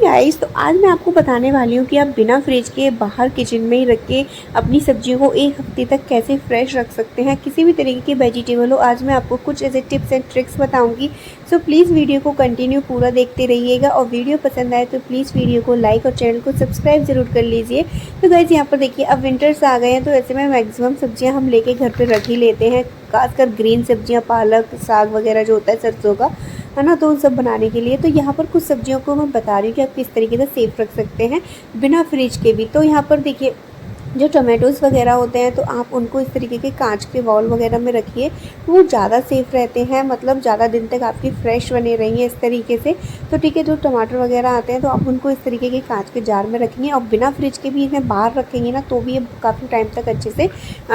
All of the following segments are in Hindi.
गाइस, तो आज मैं आपको बताने वाली हूँ कि आप बिना फ्रिज के बाहर किचन में ही रख के अपनी सब्जियों को 1 हफ्ते तक कैसे फ्रेश रख सकते हैं, किसी भी तरीके के वेजिटेबल हो। आज मैं आपको कुछ ऐसे टिप्स एंड ट्रिक्स बताऊंगी। सो प्लीज़ वीडियो को कंटिन्यू पूरा देखते रहिएगा और वीडियो पसंद आए तो प्लीज़ वीडियो को लाइक और चैनल को सब्सक्राइब ज़रूर कर लीजिए। तो गाइस, यहाँ पर देखिए अब विंटर्स आ गए हैं, तो ऐसे में मैक्सिमम सब्जियाँ हम लेके घर पर रख ही लेते हैं, खासकर ग्रीन सब्जियाँ, पालक, साग वगैरह जो होता है सरसों का, है ना। तो उन सब बनाने के लिए तो यहाँ पर कुछ सब्जियों को मैं बता रही हूँ कि आप किस तरीके से सेफ रख सकते हैं बिना फ्रिज के भी। तो यहाँ पर देखिए जो टमाटोज़ वगैरह होते हैं, तो आप उनको इस तरीके के कांच के बाउल वगैरह में रखिए, वो ज़्यादा सेफ़ रहते हैं, मतलब ज़्यादा दिन तक आपकी फ्रेश बने रहेंगे इस तरीके से। तो ठीक है, जो टमाटर वगैरह आते हैं तो आप उनको इस तरीके के कांच के जार में रखेंगे और बिना फ्रिज के भी इन्हें बाहर रखेंगे ना, तो भी ये काफ़ी टाइम तक अच्छे से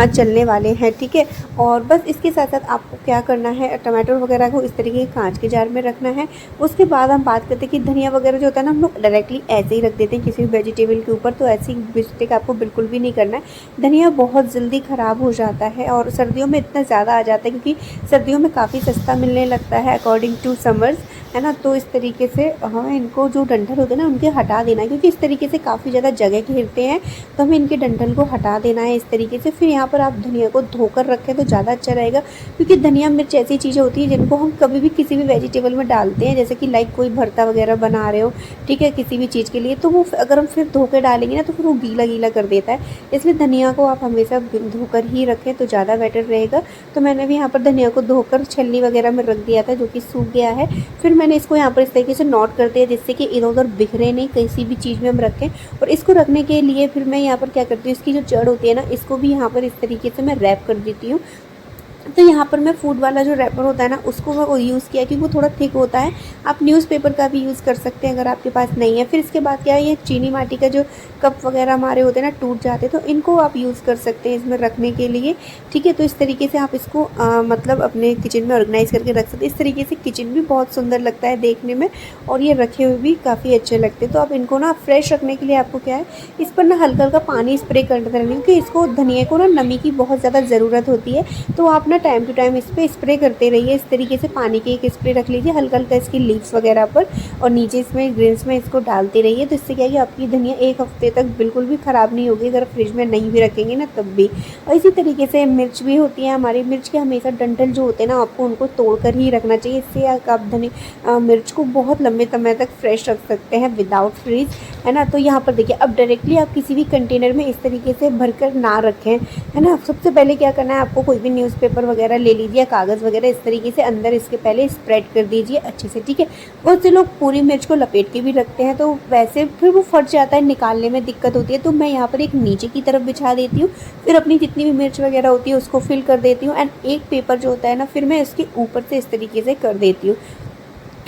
चलने वाले हैं, ठीक है। और बस इसके साथ साथ आपको क्या करना है, टमाटर वगैरह को इस तरीके के कांच के जार में रखना है। उसके बाद हम बात करते हैं कि धनिया वगैरह जो होता है ना, हम लोग डायरेक्टली ऐसे ही रख देते हैं किसी भी वेजिटेबल के ऊपर, तो ऐसी मिस्टेक आपको बिल्कुल भी नहीं करना है। धनिया बहुत जल्दी ख़राब हो जाता है और सर्दियों में इतना ज़्यादा आ जाता है, क्योंकि सर्दियों में काफ़ी सस्ता मिलने लगता है अकॉर्डिंग टू समर्स, है ना। तो इस तरीके से हमें इनको जो डंठल होते हैं ना उनके हटा देना है, क्योंकि इस तरीके से काफ़ी ज़्यादा जगह घेरते हैं, तो हमें इनके डंठल को हटा देना है इस तरीके से। फिर यहाँ पर आप धनिया को धोकर रखें तो ज़्यादा अच्छा रहेगा, क्योंकि धनिया मिर्च ऐसी चीज़ें होती है जिनको हम कभी भी किसी भी वेजिटेबल में डालते हैं, जैसे कि लाइक कोई भरता वगैरह बना रहे हो, ठीक है, किसी भी चीज़ के लिए, तो वो अगर हम फिर धोकर डालेंगे ना तो फिर वो गीला गीला कर देता है। इसलिए धनिया को आप हमेशा धोकर ही रखें तो ज़्यादा बेटर रहेगा। तो मैंने भी यहाँ पर धनिया को धोकर छलनी वगैरह में रख दिया था, जो कि सूख गया है। फिर मैंने इसको यहाँ पर इस तरीके से नोट कर दिया, जिससे कि इधर उधर बिखरे नहीं, किसी भी चीज़ में हम रखें। और इसको रखने के लिए फिर मैं यहाँ पर क्या करती हूँ, इसकी जो जड़ होती है ना, इसको भी यहाँ पर इस तरीके से मैं रैप कर देती हूँ। तो यहाँ पर मैं फूड वाला जो रैपर होता है ना, उसको मैं यूज़ किया, क्योंकि वो थोड़ा थिक होता है। आप न्यूज़पेपर का भी यूज़ कर सकते हैं अगर आपके पास नहीं है। फिर इसके बाद क्या है, ये चीनी माटी का जो कप वगैरह हमारे होते हैं ना, टूट जाते हैं, तो इनको आप यूज़ कर सकते हैं इसमें रखने के लिए, ठीक है। तो इस तरीके से आप इसको मतलब अपने किचन में ऑर्गेनाइज़ करके रख सकते हैं। इस तरीके से किचन भी बहुत सुंदर लगता है देखने में, और ये रखे हुए भी काफ़ी अच्छे लगते हैं। तो आप इनको ना फ्रेश रखने के लिए आपको क्या है, इस पर ना हल्का हल्का पानी स्प्रे करते रहना, क्योंकि इसको धनिया को ना नमी की बहुत ज़्यादा ज़रूरत होती है। तो आप ना टाइम टू टाइम इस पर स्प्रे करते रहिए। इस तरीके से पानी के एक स्प्रे रख लीजिए हल्का हल्का इसकी लीव्स वगैरह पर, और नीचे इसमें ग्रेन्स में इसको डालते रहिए। तो इससे क्या है कि आपकी धनिया 1 हफ्ते तक बिल्कुल भी ख़राब नहीं होगी, अगर फ्रिज में नहीं भी रखेंगे ना तब भी। और इसी तरीके से मिर्च भी होती है हमारी, मिर्च के हमेशा डंठल जो होते हैं ना, आपको उनको तोड़ कर ही रखना चाहिए। इससे आप मिर्च को बहुत लंबे समय तक फ्रेश रख सकते हैं विदाउट फ्रीज, है ना। तो यहाँ पर देखिए, अब डायरेक्टली आप किसी भी कंटेनर में इस तरीके से भरकर ना रखें, है ना। सबसे पहले क्या करना है, आपको कोई भी न्यूज़पेपर वगैरह ले लीजिए, कागज़ वगैरह, इस तरीके से अंदर इसके पहले स्प्रेड कर दीजिए अच्छे से, ठीक है। बहुत से लोग पूरी मिर्च को लपेट के भी रखते हैं, तो वैसे फिर वो फट जाता है, निकालने में दिक्कत होती है। तो मैं यहाँ पर एक नीचे की तरफ बिछा देती हूँ, फिर अपनी जितनी भी मिर्च वगैरह होती है उसको फिल कर देती हूँ, एंड एक पेपर जो होता है ना, फिर मैं इसके ऊपर से इस तरीके से कर देती हूँ।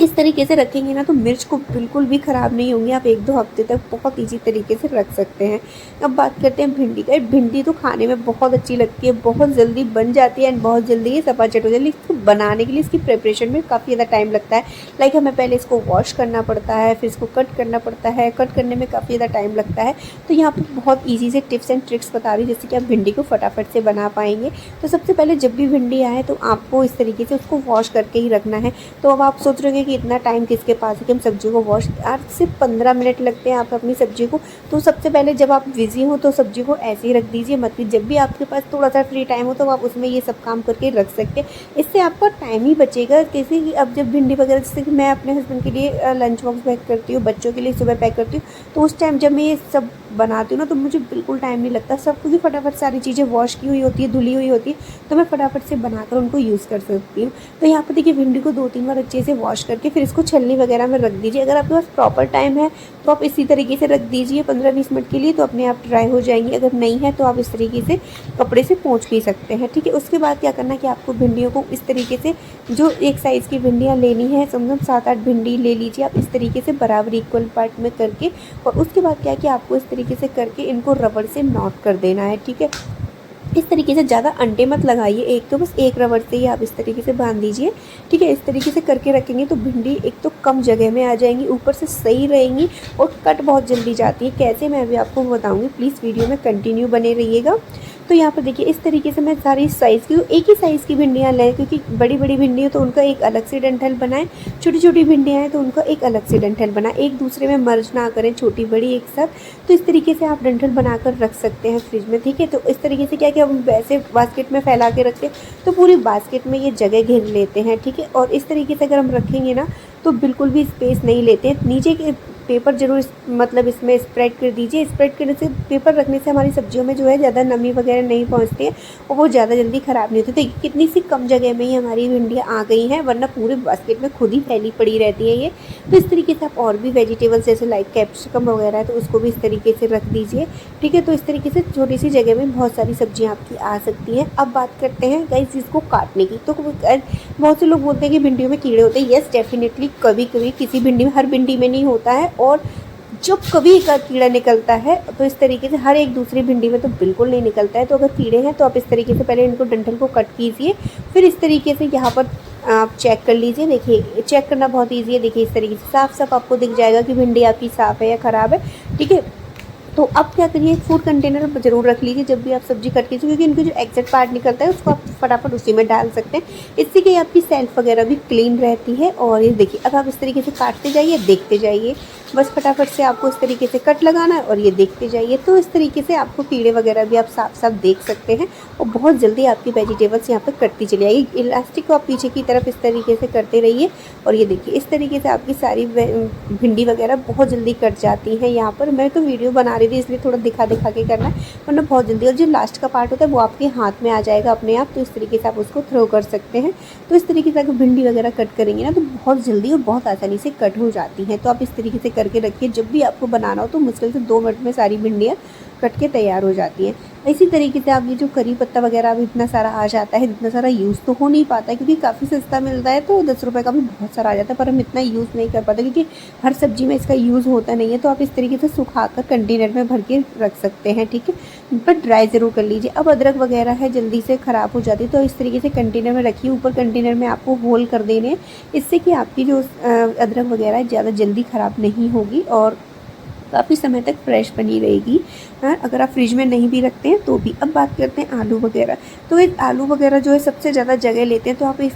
इस तरीके से रखेंगे ना तो मिर्च को बिल्कुल भी ख़राब नहीं होंगी, आप 1-2 हफ्ते तक बहुत इजी तरीके से रख सकते हैं। अब बात करते हैं भिंडी का। भिंडी तो खाने में बहुत अच्छी लगती है, बहुत जल्दी बन जाती है, एंड बहुत जल्दी ये सपाचट हो जाती है। इसको बनाने के लिए इसकी प्रिपरेशन में काफ़ी ज़्यादा टाइम लगता है। लाइक हमें पहले इसको वॉश करना पड़ता है, फिर इसको कट करना पड़ता है, कट करने में काफ़ी ज़्यादा टाइम लगता है। तो यहाँ पर बहुत ईजी से टिप्स एंड ट्रिक्स बता रही हूँ, जिससे कि आप भिंडी को फटाफट से बना पाएंगे। तो सबसे पहले जब भी भिंडी आए तो आपको इस तरीके से उसको वॉश करके ही रखना है। तो अब आप सोच रहे हैं कि इतना टाइम के पास है कि हम सब्जी को वॉश, यार सिर्फ 15 मिनट लगते हैं आप अपनी सब्जी को। तो सबसे पहले जब आप बिजी हो तो सब्जी को ऐसे ही रख दीजिए, मत कि जब भी आपके पास थोड़ा सा फ्री टाइम हो तो आप उसमें ये सब काम करके रख सकते हैं। इससे आपका टाइम ही बचेगा। जैसे कि अब जब भिंडी वगैरह, जैसे कि मैं अपने हस्बैंड के लिए लंच बॉक्स पैक करती हूँ, बच्चों के लिए सुबह पैक करती हूँ, तो उस टाइम जब मैं ये सब बनाती हूँ ना तो मुझे बिल्कुल टाइम नहीं लगता। सब क्योंकि फटाफट सारी चीज़ें वॉश की हुई होती है, धुली हुई होती है, तो मैं फटाफट से बनाकर उनको यूज़ कर सकती हूँ। तो यहाँ पर देखिए, भिंडी को 2-3 बार अच्छे से वॉश करके फिर इसको छलनी वगैरह में रख दीजिए। अगर आपके पास प्रॉपर टाइम है तो आप इसी तरीके से रख दीजिए 15-20 मिनट के लिए, तो अपने आप ड्राई हो जाएंगी। अगर नहीं है तो आप इस तरीके से कपड़े से पोंछ भी सकते हैं, ठीक है। उसके बाद क्या करना है कि आपको भिंडियों को इस तरीके से, जो एक साइज़ की भिंडियाँ लेनी है, समझो 7-8 भिंडी ले लीजिए आप, इस तरीके से बराबर इक्वल पार्ट में करके। और उसके बाद क्या है कि आपको इस तरीके से करके इनको रबड़ से नॉट कर देना है, ठीक है। इस तरीके से ज़्यादा अंडे मत लगाइए, एक तो बस एक रबड़ से ही आप इस तरीके से बांध दीजिए, ठीक है। इस तरीके से करके रखेंगे तो भिंडी एक तो कम जगह में आ जाएंगी, ऊपर से सही रहेंगी, और कट बहुत जल्दी जाती है। कैसे, मैं भी आपको बताऊंगी, प्लीज़ वीडियो में कंटिन्यू बने रहिएगा। तो यहाँ पर देखिए इस तरीके से मैं सारी साइज़ की एक ही साइज़ की भिंडियाँ लें, क्योंकि बड़ी-बड़ी भिंडी हो तो उनका एक अलग से डंठल बनाएँ, छोटी-छोटी भिंडियाँ हैं तो उनका एक अलग से डंठल बनाएँ, एक दूसरे में मर्ज ना करें छोटी-बड़ी एक साथ। तो इस तरीके से आप डंठल बनाकर रख सकते हैं फ्रिज में, ठीक है। तो इस तरीके से क्या है कि हम वैसे बास्केट में फैला के रखते हैं तो पूरी बास्केट में ये जगह घेर लेते हैं, ठीक है। और इस तरीके से अगर हम रखेंगे ना तो बिल्कुल भी स्पेस नहीं लेते हैं। नीचे के पेपर ज़रूर मतलब इसमें स्प्रेड कर दीजिए। स्प्रेड करने से, पेपर रखने से हमारी सब्जियों में जो है ज़्यादा नमी वगैरह नहीं पहुंचती है और वो ज़्यादा जल्दी ख़राब नहीं होती। तो कितनी सी कम जगह में ही हमारी भिंडियाँ आ गई हैं, वरना पूरे बास्केट में खुद ही फैली पड़ी रहती है ये। तो इस तरीके से आप और भी वेजिटेबल्स जैसे लाइक कैप्सिकम वगैरह है तो उसको भी इस तरीके से रख दीजिए, ठीक है। तो इस तरीके से छोटी सी जगह में बहुत सारी सब्जियाँ आपकी आ सकती हैं। अब बात करते हैं गाइस इसको काटने की। तो बहुत से लोग बोलते हैं कि भिंडियों में कीड़े होते हैं। येस, डेफिनेटली कभी कभी किसी भिंडी में, हर भिंडी में नहीं होता है, और जब कभी एक आध कीड़ा निकलता है तो इस तरीके से हर एक दूसरी भिंडी में तो बिल्कुल नहीं निकलता है। तो अगर कीड़े हैं तो आप इस तरीके से पहले इनको डंठल को कट कीजिए, फिर इस तरीके से यहाँ पर आप चेक कर लीजिए। देखिए चेक करना बहुत ईजी है। देखिए इस तरीके से साफ साफ आपको दिख जाएगा कि भिंडी आपकी साफ़ है या ख़राब है, ठीक है। तो अब क्या करिए, एक फूड कंटेनर ज़रूर रख लीजिए जब भी आप सब्जी कट कीजिए, क्योंकि इनके जो एग्जैक्ट पार्ट निकलता है उसको आप फटाफट उसी में डाल सकते हैं। इससे कि आपकी सेल्फ वगैरह भी क्लीन रहती है। और ये देखिए अब आप इस तरीके से काटते जाइए, देखते जाइए, बस फटाफट से आपको इस तरीके से कट लगाना है और ये देखते जाइए। तो इस तरीके से आपको कीड़े वगैरह भी आप साफ साफ देख सकते हैं और बहुत जल्दी आपकी वेजिटेबल्स यहाँ पर कटती चली आएगी। इलास्टिक को आप पीछे की तरफ इस तरीके से करते रहिए और ये देखिए इस तरीके से आपकी सारी भिंडी वगैरह बहुत जल्दी कट जाती हैं। यहाँ पर मैं तो वीडियो बना रही थी इसलिए थोड़ा दिखा के करना है, वरना बहुत जल्दी। और जो लास्ट का पार्ट होता है वो आपके हाथ में आ जाएगा अपने आप, तो इस तरीके से आप उसको थ्रो कर सकते हैं। तो इस तरीके से अगर भिंडी वगैरह कट करेंगे ना तो बहुत जल्दी और बहुत आसानी से कट हो जाती हैं। तो आप इस तरीके से करके रखिए, जब भी आपको बनाना हो तो मुश्किल से 2 मिनट में सारी भिंडियाँ कट के तैयार हो जाती हैं। इसी तरीके से आप ये जो करी पत्ता वगैरह अब इतना सारा आ जाता है, इतना सारा यूज़ तो हो नहीं पाता है क्योंकि काफ़ी सस्ता मिलता है, तो 10 रुपये का भी बहुत सारा आ जाता है, पर हम इतना यूज़ नहीं कर पाते क्योंकि हर सब्जी में इसका यूज़ होता नहीं है। तो आप इस तरीके से सुखाकर कंटेनर में भर के रख सकते हैं, ठीक है, पर ड्राई ज़रूर कर लीजिए। अब अदरक वगैरह है जल्दी से ख़राब हो जाती है, तो इस तरीके से कंटेनर में रखिए। ऊपर कंटेनर में आपको होल कर देने हैं, इससे कि आपकी जो अदरक वगैरह है ज़्यादा जल्दी ख़राब नहीं होगी और काफ़ी समय तक फ्रेश बनी रहेगी। हाँ, अगर आप फ्रिज में नहीं भी रखते हैं तो भी। अब बात करते हैं आलू वगैरह। तो एक आलू वगैरह जो है सबसे ज़्यादा जगह लेते हैं, तो आप इस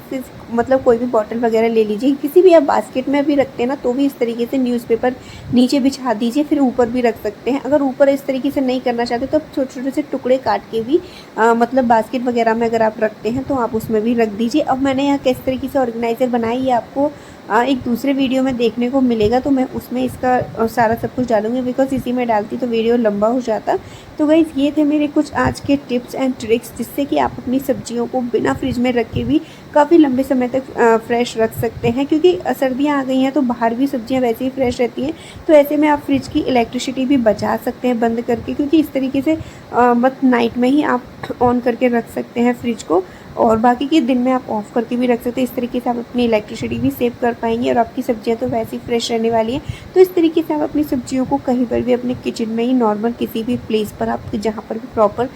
मतलब कोई भी बॉटल वगैरह ले लीजिए, किसी भी आप बास्केट में भी रखते हैं ना तो भी इस तरीके से न्यूज़पेपर नीचे बिछा दीजिए, फिर ऊपर भी रख सकते हैं। अगर ऊपर इस तरीके से नहीं करना चाहते तो आप छोटे छोटे से टुकड़े काट के भी मतलब बास्केट वगैरह में अगर आप रखते हैं तो आप उसमें भी रख दीजिए। अब मैंने यहाँ किस तरीके से ऑर्गेनाइज़र बनाई है आपको एक दूसरे वीडियो में देखने को मिलेगा, तो मैं उसमें इसका सारा सब कुछ डालूंगी, बिकॉज इसी में डालती तो वीडियो लंबा हो जाता। तो गाइस ये थे मेरे कुछ आज के टिप्स एंड ट्रिक्स, जिससे कि आप अपनी सब्जियों को बिना फ्रिज में रख के भी काफ़ी लंबे समय तक फ्रेश रख सकते हैं, क्योंकि सर्दियाँ आ गई हैं तो बाहर भी सब्जियाँ वैसे ही फ्रेश रहती हैं। तो ऐसे में आप फ्रिज की इलेक्ट्रिसिटी भी बचा सकते हैं बंद करके, क्योंकि इस तरीके से बस नाइट में ही आप ऑन करके रख सकते हैं फ्रिज को, और बाकी के दिन में आप ऑफ़ करके भी रख सकते हैं। इस तरीके से आप अपनी इलेक्ट्रिसिटी भी सेव कर पाएंगे और आपकी सब्जियां तो वैसे ही फ्रेश रहने वाली हैं। तो इस तरीके से आप अपनी सब्जियों को कहीं पर भी अपने किचन में ही नॉर्मल किसी भी प्लेस पर, आप जहाँ पर भी प्रॉपर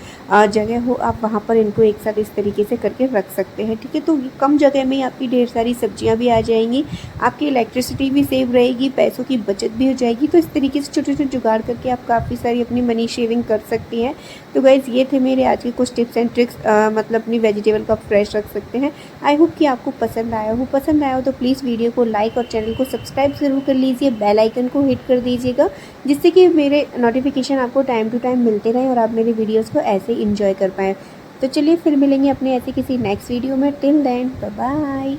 जगह हो, आप वहाँ पर इनको एक साथ इस तरीके से करके रख सकते हैं, ठीक है। तो कम जगह में आपकी ढेर सारी सब्जियाँ भी आ जाएंगी, आपकी इलेक्ट्रिसिटी भी सेव रहेगी, पैसों की बचत भी हो जाएगी। तो इस तरीके से छोटे छोटे जुगाड़ करके आप काफ़ी सारी अपनी मनी शेविंग कर सकती हैं। तो गाइज़ ये थे मेरे आज के कुछ टिप्स एंड ट्रिक्स, मतलब अपनी वेजिटेबल को आप फ्रेश रख सकते हैं। आई होप कि आपको पसंद आया हो तो प्लीज़ वीडियो को लाइक और चैनल को सब्सक्राइब ज़रूर कर लीजिए, बेल आइकन को हिट कर दीजिएगा, जिससे कि मेरे नोटिफिकेशन आपको टाइम टू टाइम मिलते रहें और आप मेरी वीडियोज़ को ऐसे ही इंजॉय कर पाएँ। तो चलिए फिर मिलेंगे अपने ऐसे किसी नेक्स्ट वीडियो में। Till then bye bye.